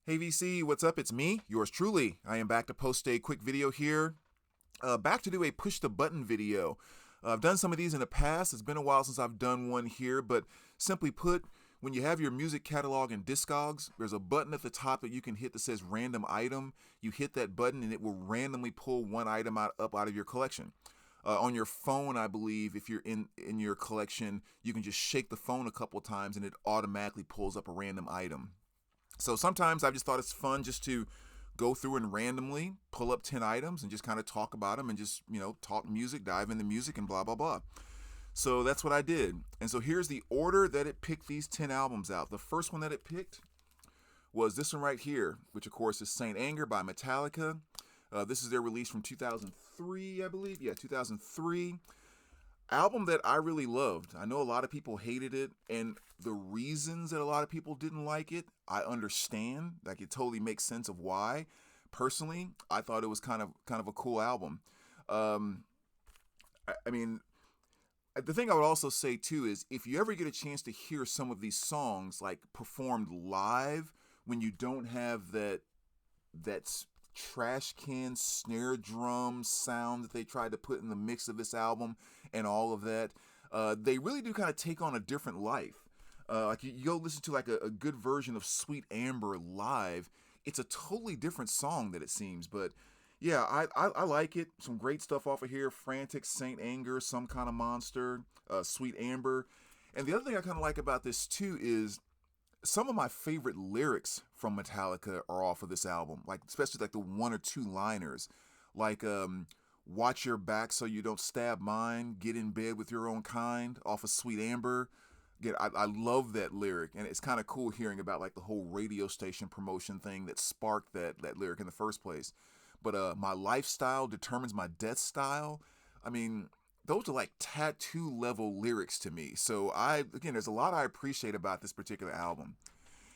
Hey VC, what's up? It's me, yours truly. I am back to post a quick video here. Back to do a push the button video. I've done some of these in the past. It's been a while since I've done one here, but simply put, when you have your music catalog in Discogs, there's a button at the top that you can hit that says random item. You hit that button and it will randomly pull one item up out of your collection. On your phone, I believe, if you're in your collection, you can just shake the phone a couple times and it automatically pulls up a random item. So sometimes I just thought it's fun just to go through and randomly pull up 10 items and just kind of talk about them and just, talk music, dive into music and blah, blah, blah. So that's what I did. And so here's the order that it picked these 10 albums out. The first one that it picked was this one right here, which of course is Saint Anger by Metallica. This is their release from 2003, I believe. Yeah, 2003. Album that I really loved. I know a lot of people hated it, and the reasons that a lot of people didn't like it, I understand. Like, it totally makes sense of why. Personally, I thought it was kind of a cool album. Um, I mean, the thing I would also say too is if you ever get a chance to hear some of these songs like performed live, when you don't have that trash can snare drum sound that they tried to put in the mix of this album and all of that, they really do kind of take on a different life. Like you go listen to like a good version of Sweet Amber live, it's a totally different song that it seems. But yeah, I like it. Some great stuff off of here. Frantic, Saint Anger, Some Kind of Monster, Sweet Amber. And the other thing I kind of like about this too is some of my favorite lyrics from Metallica are off of this album, like especially like the one or two liners, like "Watch your back so you don't stab mine," "Get in bed with your own kind" off of Sweet Amber. Again, I love that lyric, and it's kind of cool hearing about like the whole radio station promotion thing that sparked that lyric in the first place. But "My lifestyle determines my death style." I mean, those are like tattoo level lyrics to me. So there's a lot I appreciate about this particular album.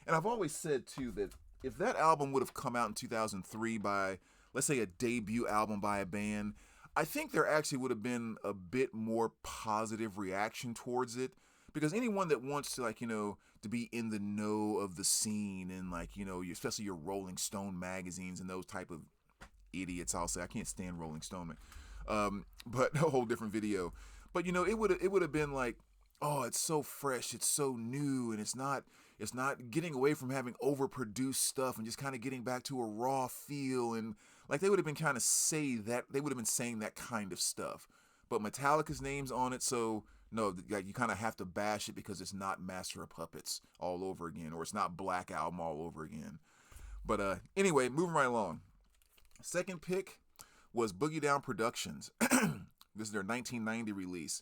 And I've always said too that if that album would have come out in 2003 by, let's say, a debut album by a band, I think there actually would have been a bit more positive reaction towards it. Because anyone that wants to, like, to be in the know of the scene and, like, especially your Rolling Stone magazines and those type of idiots, I'll say. I can't stand Rolling Stone, man. But a whole different video. But it would have been like, oh, it's so fresh, it's so new, and it's not getting away from having overproduced stuff and just kind of getting back to a raw feel. And like they would have been kind of they would have been saying that kind of stuff. But Metallica's name's on it, so no, like you kind of have to bash it because it's not Master of Puppets all over again, or it's not Black Album all over again. But anyway, moving right along. Second pick was Boogie Down Productions. This is their 1990 release.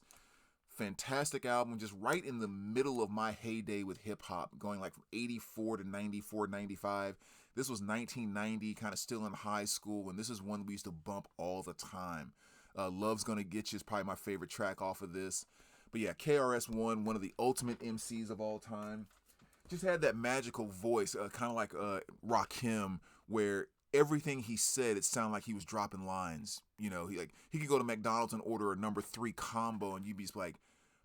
Fantastic album, just right in the middle of my heyday with hip hop, going like from 84 to 94, 95. This was 1990, kind of still in high school, and this is one we used to bump all the time. Love's Gonna Get You is probably my favorite track off of this. But yeah, KRS-One, one of the ultimate MCs of all time, just had that magical voice, kind of like Rakim, where everything he said, it sounded like he was dropping lines. He could go to McDonald's and order a number three combo, and you'd be like,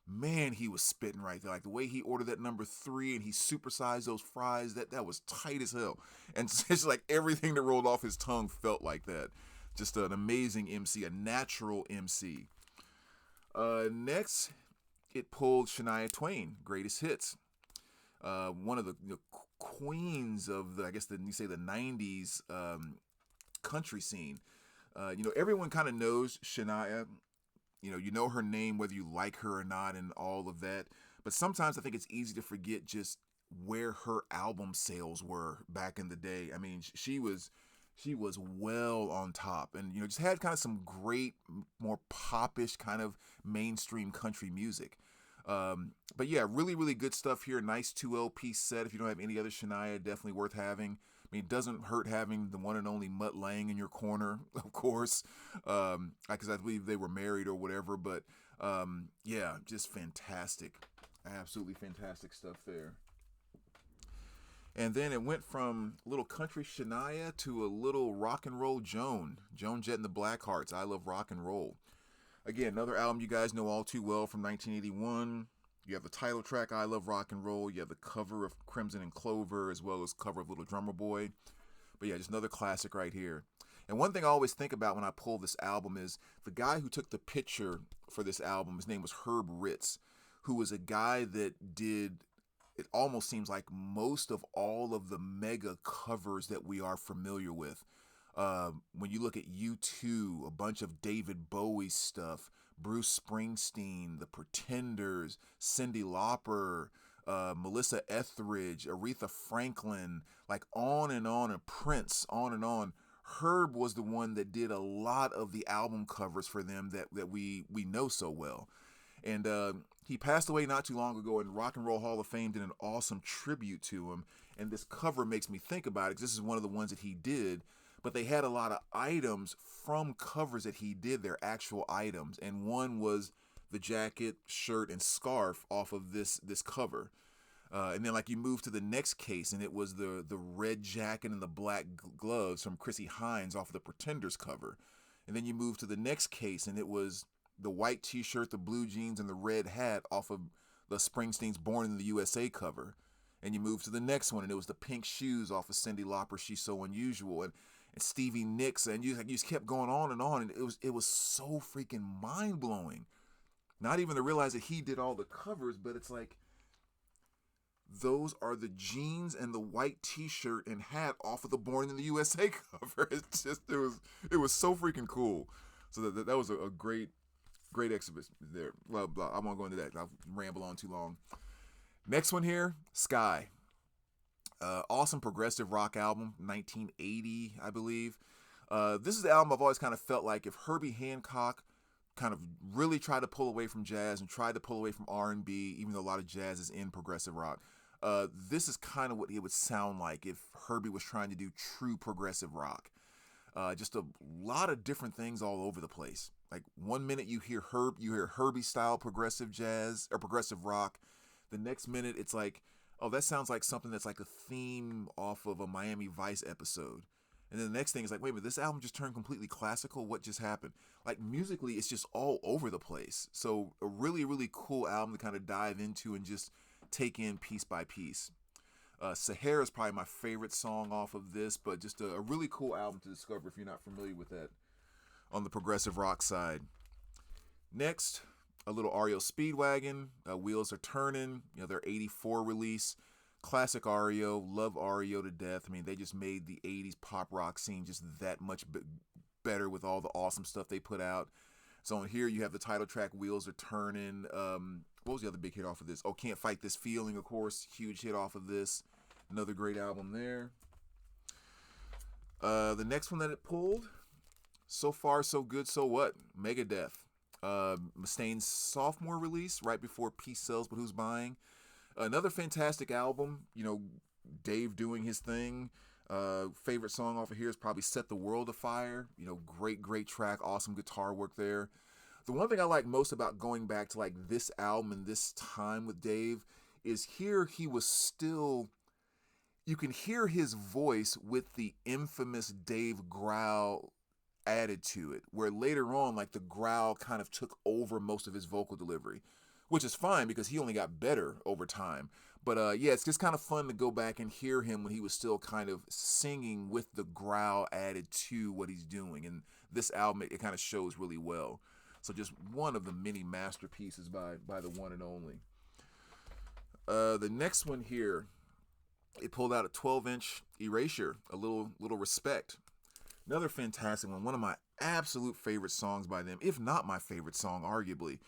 man, he was spitting right there. Like the way he ordered that number three and he supersized those fries, that was tight as hell. And it's just like everything that rolled off his tongue felt like that. Just an amazing MC, a natural MC. Next, it pulled Shania Twain, Greatest Hits. One of the queens of the, I guess you say the 90s country scene. Everyone kind of knows Shania. You know her name whether you like her or not and all of that. But sometimes I think it's easy to forget just where her album sales were back in the day. I mean, she was well on top, and just had kind of some great, more popish kind of mainstream country music. But yeah, really, really good stuff here. Nice 2 LP set. If you don't have any other Shania, definitely worth having. I mean, it doesn't hurt having the one and only Mutt Lange in your corner, of course, because I believe they were married or whatever. But yeah, just fantastic. Absolutely fantastic stuff there. And then it went from little country Shania to a little rock and roll Joan Jett and the Blackhearts. I Love Rock and Roll. Again, another album you guys know all too well from 1981. You have the title track, I Love Rock and Roll. You have the cover of Crimson and Clover, as well as cover of Little Drummer Boy. But yeah, just another classic right here. And one thing I always think about when I pull this album is the guy who took the picture for this album, his name was Herb Ritz, who was a guy that did, it almost seems like most of all of the mega covers that we are familiar with. When you look at U2, a bunch of David Bowie stuff, Bruce Springsteen, The Pretenders, Cyndi Lauper, Melissa Etheridge, Aretha Franklin, like on, and Prince, on and on. Herb was the one that did a lot of the album covers for them that we know so well. And he passed away not too long ago, and Rock and Roll Hall of Fame did an awesome tribute to him. And this cover makes me think about it, because this is one of the ones that he did. But they had a lot of items from covers that he did, their actual items. And one was the jacket, shirt, and scarf off of this cover. And then like you move to the next case, and it was the red jacket and the black gloves from Chrissie Hynde off of the Pretenders cover. And then you move to the next case, and it was the white t-shirt, the blue jeans, and the red hat off of the Springsteen's Born in the USA cover. And you move to the next one, and it was the pink shoes off of Cyndi Lauper, She's So Unusual, and Stevie Nicks, and you just kept going on, and it was so freaking mind-blowing. Not even to realize that he did all the covers, but it's like, those are the jeans and the white t-shirt and hat off of the Born in the USA cover. It's just, it was so freaking cool. So that was a great exhibition there. Blah, blah. I won't go into that. I'll ramble on too long. Next one here, Sky. Awesome progressive rock album, 1980, I believe. This is the album I've always kind of felt like if Herbie Hancock kind of really tried to pull away from jazz and tried to pull away from R&B, even though a lot of jazz is in progressive rock, this is kind of what it would sound like if Herbie was trying to do true progressive rock. Just a lot of different things all over the place. Like one minute you hear Herbie style progressive jazz or progressive rock. The next minute it's like, oh, that sounds like something that's like a theme off of a Miami Vice episode. And then the next thing is like, wait a minute, this album just turned completely classical? What just happened? Like musically, it's just all over the place. So a really, really cool album to kind of dive into and just take in piece by piece. Sahara is probably my favorite song off of this, but just a really cool album to discover if you're not familiar with that on the progressive rock side. Next, a little Ario Speedwagon, Wheels Are Turning, their 84 release. Classic Ario, love Ario to death. I mean, they just made the 80s pop rock scene just that much better with all the awesome stuff they put out. So on here you have the title track, Wheels Are Turning. What was the other big hit off of this? Oh, Can't Fight This Feeling, of course. Huge hit off of this. Another great album there. The next one that it pulled, So Far, So Good, So What? Megadeth. Mustaine's sophomore release, right before Peace Sells But Who's Buying? Another fantastic album, Dave doing his thing. Favorite song off of here is probably Set the World Afire. Great track, awesome guitar work there. The one thing I like most about going back to like this album and this time with Dave is here he was still, you can hear his voice with the infamous Dave growl added to it, where later on like the growl kind of took over most of his vocal delivery, which is fine because he only got better over time. But yeah, it's just kind of fun to go back and hear him when he was still kind of singing with the growl added to what he's doing. And this album, it kind of shows really well. So just one of the many masterpieces by the one and only. The next one here, it pulled out a 12-inch Erasure, a little Respect. Another fantastic one of my absolute favorite songs by them, if not my favorite song, arguably.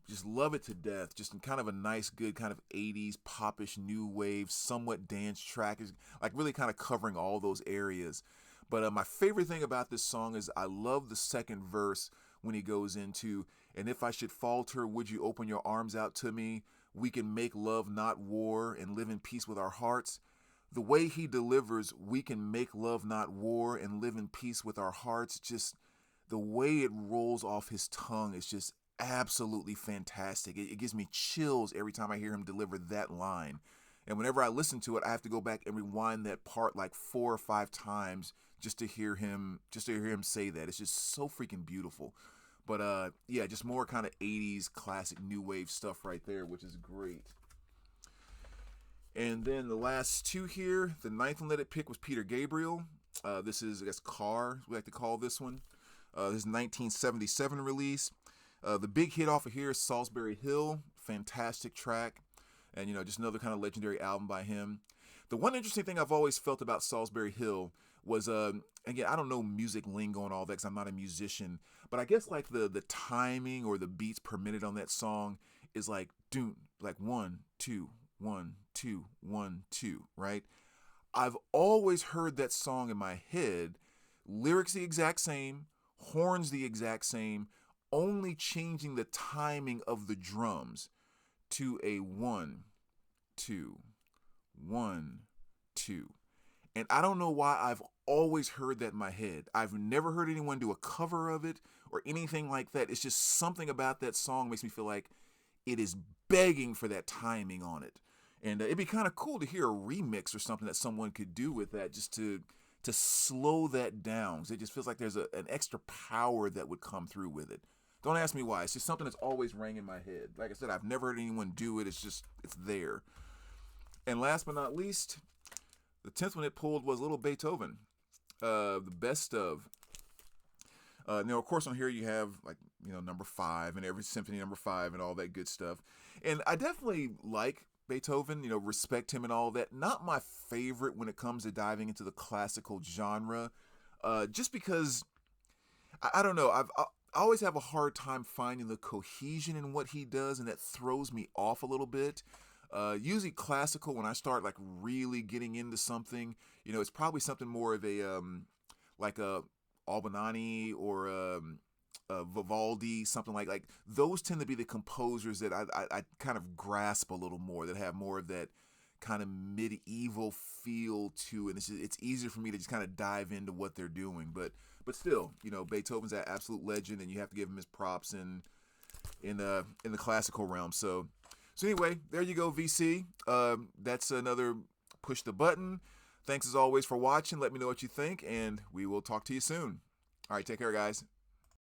Just love it to death. Just in kind of a nice, good kind of 80s popish new wave, somewhat dance track. Is like really kind of covering all those areas. But my favorite thing about this song is I love the second verse when he goes into, and if I should falter, would you open your arms out to me? We can make love, not war, and live in peace with our hearts. The way he delivers, we can make love, not war, and live in peace with our hearts. Just the way it rolls off his tongue is just absolutely fantastic. It gives me chills every time I hear him deliver that line. And whenever I listen to it, I have to go back and rewind that part like 4 or 5 times just to hear him say that. It's just so freaking beautiful. But yeah, just more kind of 80s classic new wave stuff right there, which is great. And then the last two here, the ninth one that it picked was Peter Gabriel. This is, I guess, Car, we like to call this one. This is 1977 release. The big hit off of here is Salsbury Hill. Fantastic track. And, you know, just another kind of legendary album by him. The one interesting thing I've always felt about Salsbury Hill was, again, I don't know music lingo and all that because I'm not a musician, but I guess like the timing or the beats per minute on that song is like, doom, like 1, 2, 1, 2, 1, 2, right? I've always heard that song in my head, lyrics the exact same, horns the exact same, only changing the timing of the drums to a 1, 2, 1, 2. And I don't know why I've always heard that in my head. I've never heard anyone do a cover of it or anything like that. It's just something about that song makes me feel like it is begging for that timing on it. And it'd be kind of cool to hear a remix or something that someone could do with that just to slow that down. So it just feels like there's an extra power that would come through with it. Don't ask me why. It's just something that's always rang in my head. Like I said, I've never heard anyone do it. It's there. And last but not least, the 10th one it pulled was Little Beethoven, the best of. Now, of course, on here you have, like, you know, number 5 and every symphony number 5 and all that good stuff. And I definitely like Beethoven, you know, respect him and all that. Not my favorite when it comes to diving into the classical genre, just because, I don't know, I always have a hard time finding the cohesion in what he does, and that throws me off a little bit. Usually classical, when I start like really getting into something, you know, it's probably something more of a like a Albinani or Vivaldi, something like those tend to be the composers that I kind of grasp a little more, that have more of that kind of medieval feel to it. It's easier for me to just kind of dive into what they're doing, but still, you know, Beethoven's an absolute legend, and you have to give him his props in the classical realm. So anyway, there you go, VC. That's another Push the Button. Thanks as always for watching. Let me know what you think, and we will talk to you soon. All right, take care, guys.